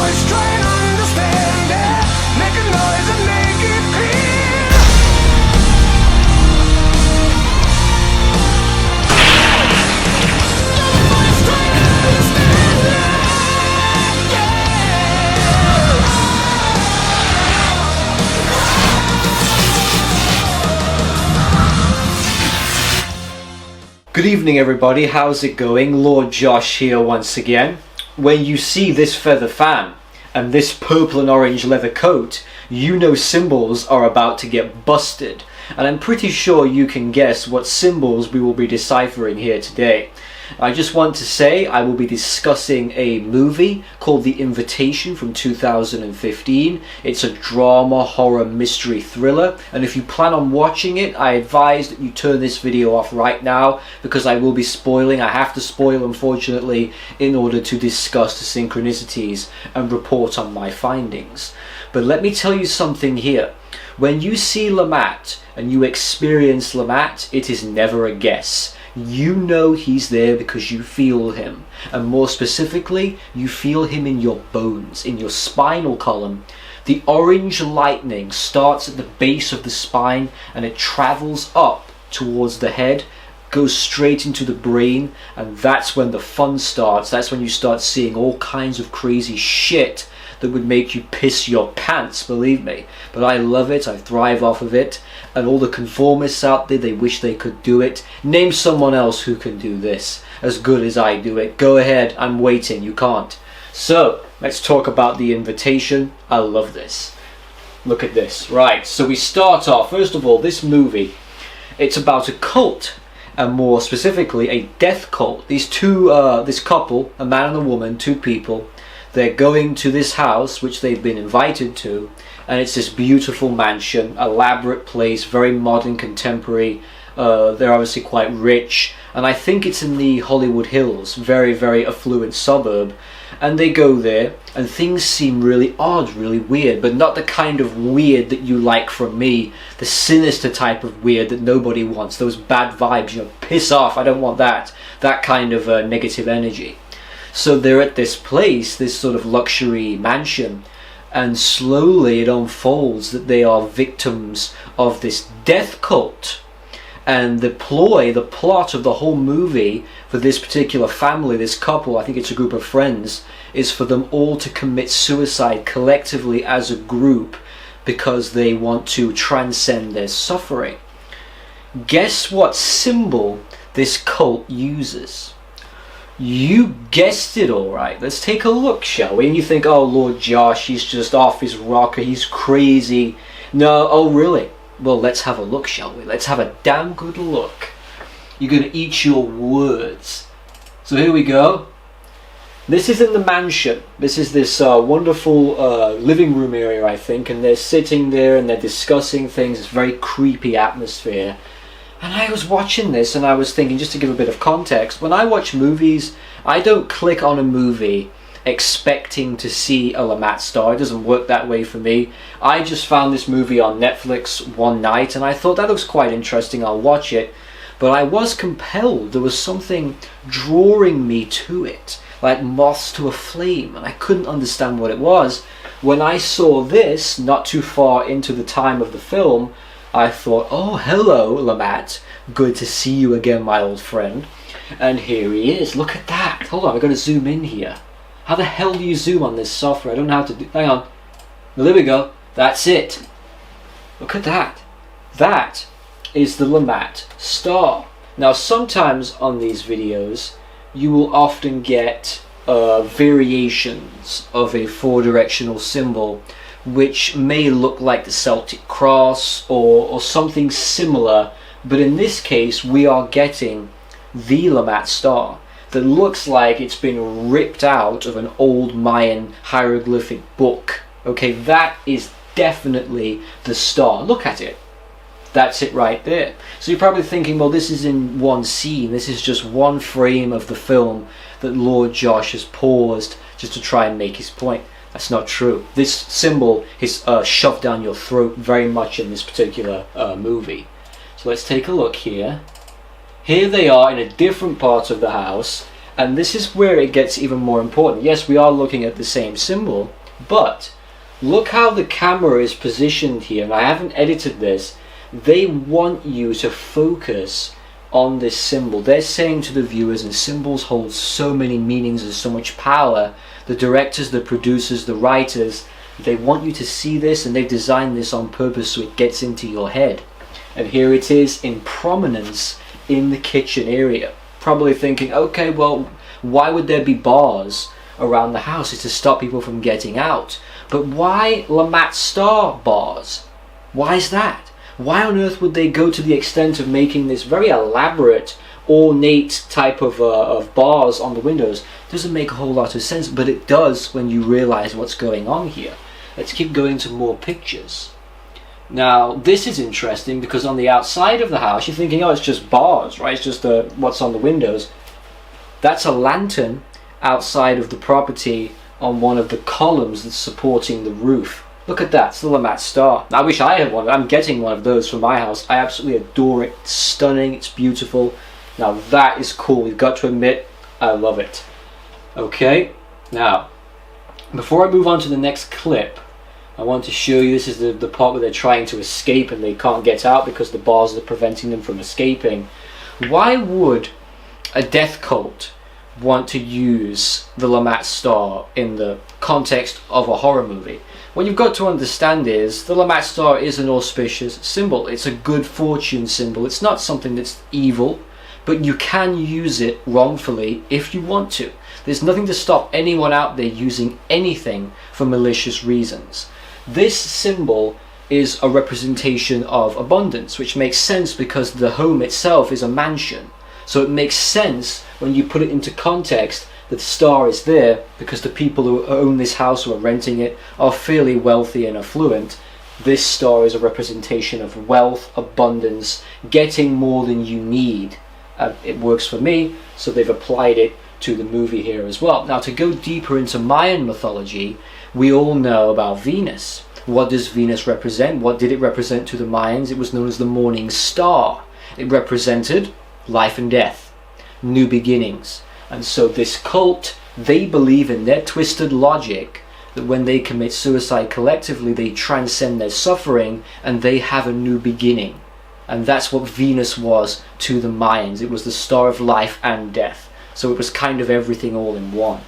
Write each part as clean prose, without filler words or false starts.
voice, try and understand it. Make a noise and make it clear. The voice, try and understand it. Good evening everybody, how's it going? Lord Josh here once again. When you see this feather fan and this purple and orange leather coat, you know symbols are about to get busted. And I'm pretty sure you can guess what symbols we will be deciphering here today. I just want to say I will be discussing a movie called The Invitation from 2015. It's a drama, horror, mystery thriller, and if you plan on watching it, I advise that you turn this video off right now because I will be spoiling. I have to spoil, unfortunately, in order to discuss the synchronicities and report on my findings. But let me tell you something here. When you see LeMat and you experience LeMat, it is never a guess. You know he's there because you feel him, and more specifically you feel him in your bones, in your spinal column. The orange lightning starts at the base of the spine and it travels up towards the head, goes straight into the brain, and that's when the fun starts. That's when you start seeing all kinds of crazy shit that would make you piss your pants, believe me. But I love it, I thrive off of it, and all the conformists out there, they wish they could do it. Name someone else who can do this as good as I do it. Go ahead, I'm waiting, you can't. So, let's talk about The Invitation. I love this. Look at this. Right, so we start off, first of all, this movie, it's about a cult, and more specifically a death cult. These this couple, a man and a woman, two people, they're going to this house which they've been invited to, and it's this beautiful mansion, elaborate place, very modern, contemporary. They're obviously quite rich, and I think it's in the Hollywood Hills, very, very affluent suburb. And they go there, and things seem really odd, really weird, but not the kind of weird that you like from me, the sinister type of weird that nobody wants, those bad vibes, you know, piss off, I don't want that kind of negative energy. So they're at this place, this sort of luxury mansion, and slowly it unfolds that they are victims of this death cult. And the plot of the whole movie for this particular family, this couple, I think it's a group of friends, is for them all to commit suicide collectively as a group because they want to transcend their suffering. Guess what symbol this cult uses? You guessed it all right. Let's take a look, shall we? And you think, oh, Lord Josh, he's just off his rocker, he's crazy. No, oh, really? Well, let's have a look, shall we? Let's have a damn good look. You're going to eat your words. So here we go. This is in the mansion. This is this wonderful living room area, I think, and they're sitting there and they're discussing things. It's a very creepy atmosphere. And I was watching this and I was thinking, just to give a bit of context, when I watch movies, I don't click on a movie expecting to see a LeMat star. It doesn't work that way for me. I just found this movie on Netflix one night and I thought that looks quite interesting, I'll watch it. But I was compelled, there was something drawing me to it, like moths to a flame, and I couldn't understand what it was. When I saw this, not too far into the time of the film, I thought, oh, hello, LeMat. Good to see you again, my old friend. And here he is. Look at that. Hold on, I've got to zoom in here. How the hell do you zoom on this software? I don't know how to do... Hang on. Well, there we go. That's it. Look at that. That is the LeMat star. Now, sometimes on these videos, you will often get variations of a four-directional symbol which may look like the Celtic cross or something similar, but in this case we are getting the LeMat star that looks like it's been ripped out of an old Mayan hieroglyphic book. Okay, that is definitely the star. Look at it. That's it right there. So you're probably thinking, well, this is in one scene, this is just one frame of the film that Lord Josh has paused just to try and make his point. That's not true. This symbol is shoved down your throat very much in this particular movie. So let's take a look here. Here they are in a different part of the house, and this is where it gets even more important. Yes, we are looking at the same symbol, But look how the camera is positioned here, and I haven't edited this. They want you to focus on this symbol. They're saying to the viewers, and symbols hold so many meanings and so much power, the directors, the producers, the writers, they want you to see this, and they've designed this on purpose so it gets into your head. And here it is in prominence in the kitchen area. Probably thinking, okay, well, why would there be bars around the house? It's to stop people from getting out. But why LeMat Star bars? Why is that? Why on earth would they go to the extent of making this very elaborate, ornate type of bars on the windows? Doesn't make a whole lot of sense, but it does when you realize what's going on here. Let's keep going to more pictures. Now, this is interesting because on the outside of the house, you're thinking, oh, it's just bars, right? It's just what's on the windows. That's a lantern outside of the property on one of the columns that's supporting the roof. Look at that, it's the LeMat Star. I wish I had one. I'm getting one of those for my house. I absolutely adore it. It's stunning, it's beautiful. Now that is cool. You've got to admit, I love it. Okay, now, before I move on to the next clip, I want to show you, this is the part where they're trying to escape and they can't get out because the bars are preventing them from escaping. Why would a death cult want to use the LeMat Star in the context of a horror movie? What you've got to understand is the LeMat Star is an auspicious symbol. It's a good fortune symbol. It's not something that's evil, but you can use it wrongfully if you want to. There's nothing to stop anyone out there using anything for malicious reasons. This symbol is a representation of abundance, which makes sense because the home itself is a mansion. So it makes sense when you put it into context that the star is there because the people who own this house or are renting it are fairly wealthy and affluent. This star is a representation of wealth, abundance, getting more than you need. It works for me, so they've applied it to the movie here as well. Now, to go deeper into Mayan mythology, we all know about Venus. What does Venus represent? What did it represent to the Mayans? It was known as the morning star. It represented life and death, new beginnings. And so this cult, they believe in their twisted logic that when they commit suicide collectively, they transcend their suffering and they have a new beginning. And that's what Venus was to the Mayans. It was the star of life and death. So it was kind of everything all in one.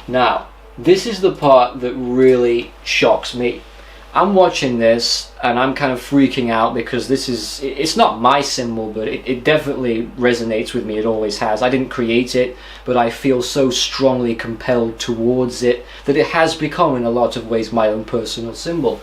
Now, this is the part that really shocks me. I'm watching this and I'm kind of freaking out because it's not my symbol, but it definitely resonates with me. It always has. I didn't create it, but I feel so strongly compelled towards it that it has become in a lot of ways my own personal symbol.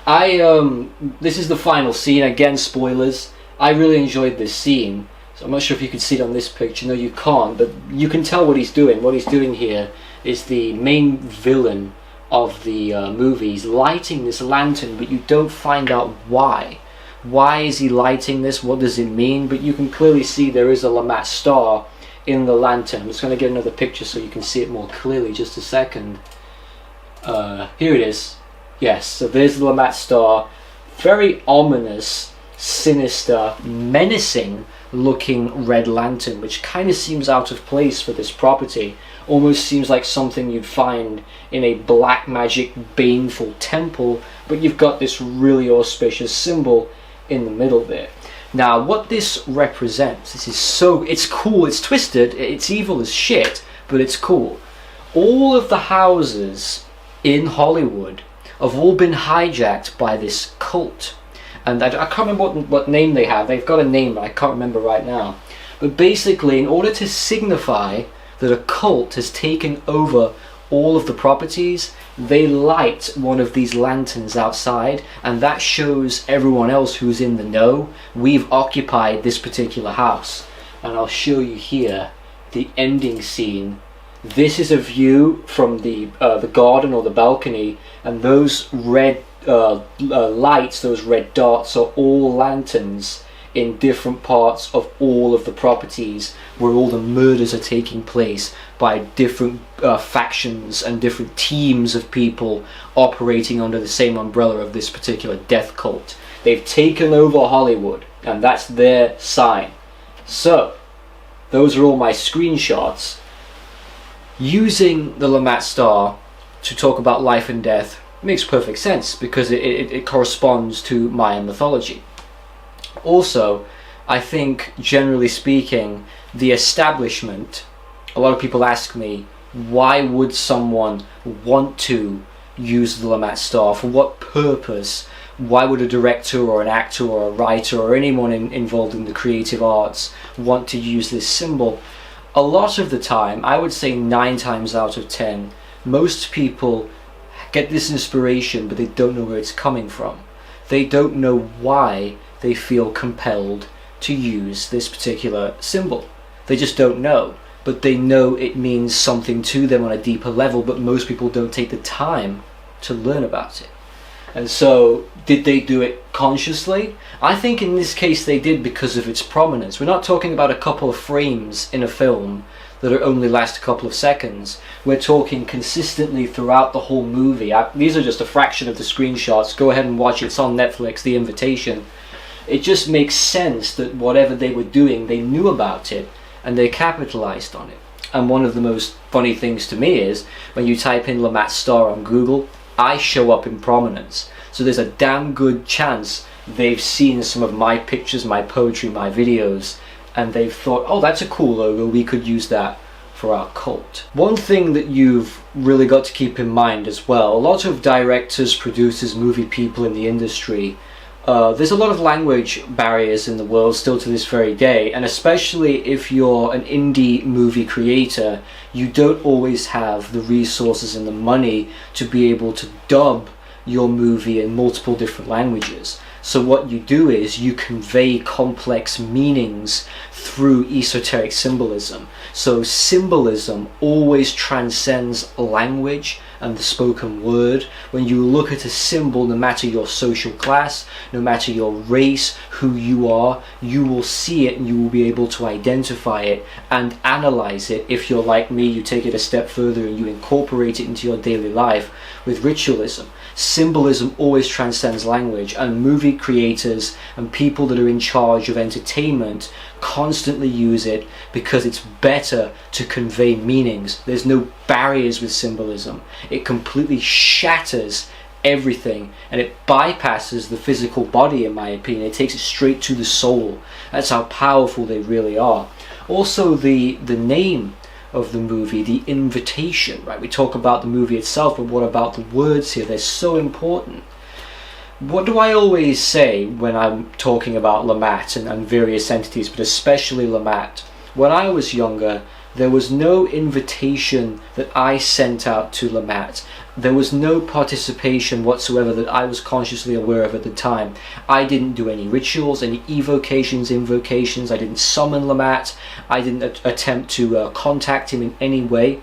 This is the final scene. Again, spoilers. I really enjoyed this scene. So I'm not sure if you can see it on this picture. No, you can't, but you can tell what he's doing. What he's doing here is the main villain of the movies lighting this lantern, but you don't find out why. Why is he lighting this? What does it mean? But you can clearly see there is a LeMat Star in the lantern. I'm just going to get another picture so you can see it more clearly. Just a second. Here it is. Yes, so there's the LeMat Star. Very ominous, sinister, menacing looking red lantern, which kind of seems out of place for this property. Almost seems like something you'd find in a black magic baneful temple, but you've got this really auspicious symbol in the middle there. Now, what this represents, it's cool, it's twisted, it's evil as shit, but it's cool. All of the houses in Hollywood have all been hijacked by this cult. And I can't remember what name they have. They've got a name, but I can't remember right now. But basically, in order to signify that a cult has taken over all of the properties, they light one of these lanterns outside, and that shows everyone else who's in the know, we've occupied this particular house. And I'll show you here the ending scene. This is a view from the garden or the balcony, and those red lights, those red dots, are all lanterns in different parts of all of the properties where all the murders are taking place by different factions and different teams of people operating under the same umbrella of this particular death cult. They've taken over Hollywood, and that's their sign. So, those are all my screenshots. Using the LeMat Star to talk about life and death makes perfect sense because it corresponds to Mayan mythology. Also, I think, generally speaking, the establishment, a lot of people ask me, why would someone want to use the LeMat star? For what purpose? Why would a director or an actor or a writer or anyone involved in the creative arts want to use this symbol? A lot of the time, I would say 9 times out of 10, most people get this inspiration, but they don't know where it's coming from. They don't know why they feel compelled to use this particular symbol. They just don't know, but they know it means something to them on a deeper level, but most people don't take the time to learn about it. And so, did they do it consciously? I think in this case they did because of its prominence. We're not talking about a couple of frames in a film that only last a couple of seconds. We're talking consistently throughout the whole movie. These are just a fraction of the screenshots. Go ahead and watch it. It's on Netflix, The Invitation. It just makes sense that whatever they were doing, they knew about it and they capitalized on it. And one of the most funny things to me is when you type in LeMat star on Google, I show up in prominence. So there's a damn good chance they've seen some of my pictures, my poetry, my videos, and they've thought, oh, that's a cool logo, we could use that for our cult. One thing that you've really got to keep in mind as well, a lot of directors, producers, movie people in the industry, there's a lot of language barriers in the world still to this very day, and especially if you're an indie movie creator, you don't always have the resources and the money to be able to dub your movie in multiple different languages. So what you do is you convey complex meanings through esoteric symbolism. So symbolism always transcends language and the spoken word. When you look at a symbol, no matter your social class, no matter your race, who you are, you will see it and you will be able to identify it and analyze it. If you're like me, you take it a step further and you incorporate it into your daily life with ritualism. Symbolism always transcends language, and movie creators and people that are in charge of entertainment constantly use it because it's better to convey meanings. There's no barriers with symbolism. It completely shatters everything and it bypasses the physical body, in my opinion. It takes it straight to the soul. That's how powerful they really are. Also, the name of the movie, The Invitation, right? We talk about the movie itself, but what about the words here? They're so important. What do I always say when I'm talking about LeMat and various entities, but especially LeMat? When I was younger, there was no invitation that I sent out to LeMat. There was no participation whatsoever that I was consciously aware of at the time. I didn't do any rituals, any evocations, invocations. I didn't summon LeMat. I didn't attempt to contact him in any way.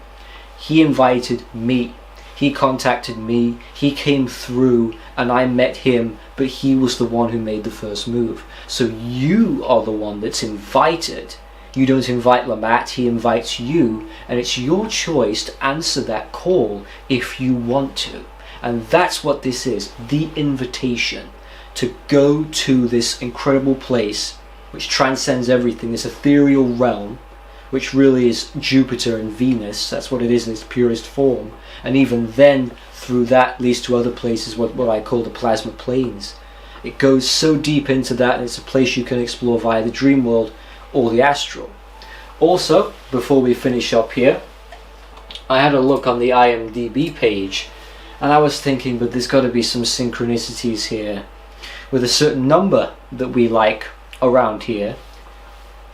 He invited me. He contacted me. He came through and I met him, but he was the one who made the first move. So you are the one that's invited. You don't invite LeMat, he invites you, and it's your choice to answer that call if you want to. And that's what this is, the invitation to go to this incredible place which transcends everything, this ethereal realm, which really is Jupiter and Venus. That's what it is in its purest form. And even then, through that leads to other places, what I call the plasma planes. It goes so deep into that, and it's a place you can explore via the dream world or the astral. Also, before we finish up here, I had a look on the IMDb page and I was thinking, but there's got to be some synchronicities here with a certain number that we like around here.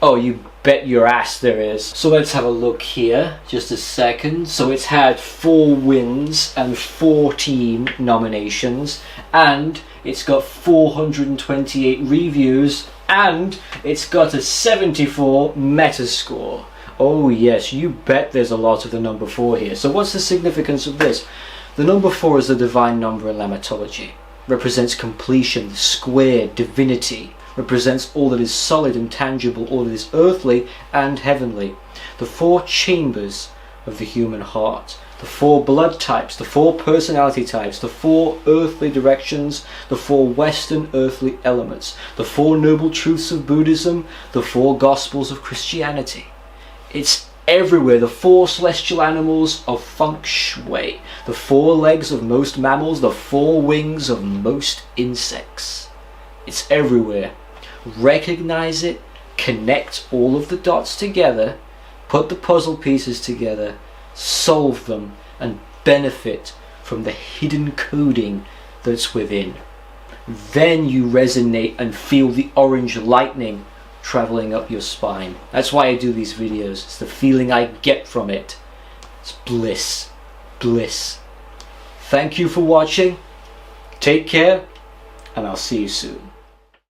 Oh, you bet your ass there is. So let's have a look here, just a second. So it's had 4 wins and 14 nominations, and it's got 428 reviews, and it's got a 74 Metascore. Oh yes, you bet there's a lot of the number 4 here. So what's the significance of this? The number 4 is a divine number in Lamatology. Represents completion, the square, divinity. Represents all that is solid and tangible, all that is earthly and heavenly. The 4 chambers of the human heart. The 4 blood types, the 4 personality types, the 4 earthly directions, the 4 Western earthly elements, the 4 noble truths of Buddhism, the 4 gospels of Christianity. It's everywhere. The 4 celestial animals of feng shui, the 4 legs of most mammals, the 4 wings of most insects. It's everywhere. Recognize it, connect all of the dots together, put the puzzle pieces together, solve them, and benefit from the hidden coding that's within. Then you resonate and feel the orange lightning traveling up your spine. That's why I do these videos. It's the feeling I get from it. It's bliss. Bliss. Thank you for watching. Take care, and I'll see you soon.